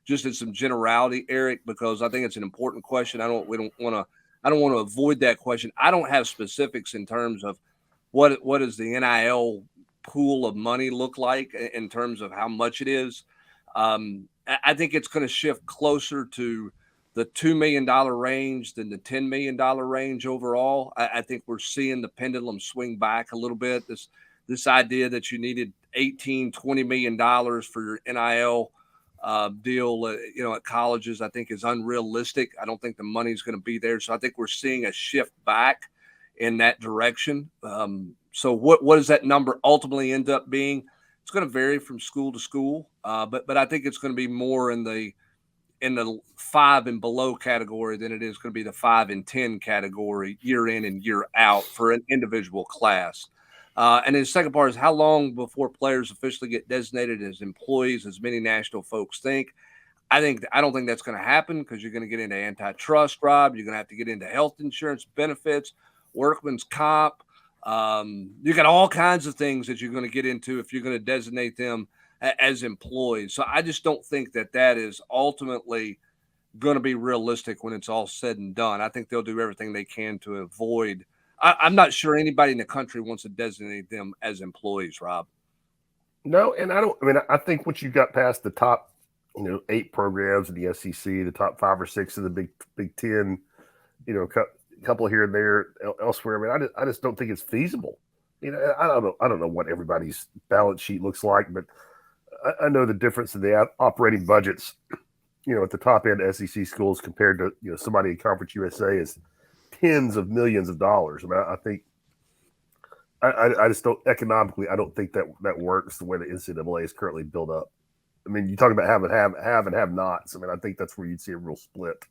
just in some generality, Eric, because I think it's an important question. I don't want to avoid that question. I don't have specifics in terms of what does the NIL pool of money look like in terms of how much it is. I think it's going to shift closer to the $2 million range than the $10 million range overall. I think we're seeing the pendulum swing back a little bit. This idea that you needed $18-20 million for your NIL deal, at colleges, I think is unrealistic. I don't think the money's going to be there. So I think we're seeing a shift back in that direction. So what does that number ultimately end up being? It's going to vary from school to school, but I think it's going to be more in the 5 and below category than it is going to be the 5 and 10 category year in and year out for an individual class. And then the second part is how long before players officially get designated as employees, as many national folks think. I don't think that's going to happen because you're going to get into antitrust, Rob. You're going to have to get into health insurance benefits, workman's comp. You got all kinds of things that you're going to get into if you're going to designate them as employees. So I just don't think that is ultimately going to be realistic when it's all said and done. I think they'll do everything they can to avoid. I'm not sure anybody in the country wants to designate them as employees, Rob. No, and I think once you got past the top, 8 programs in the SEC, the top 5 or 6 of the Big Ten, a couple here and there elsewhere. I mean, I just don't think it's feasible. I don't know what everybody's balance sheet looks like, but I know the difference in the operating budgets, at the top end SEC schools compared to, somebody in Conference USA is tens of millions of dollars. I mean, I think I just don't economically. I don't think that works the way the NCAA is currently built up. I mean, you talk about have and have nots. I mean, I think that's where you'd see a real split.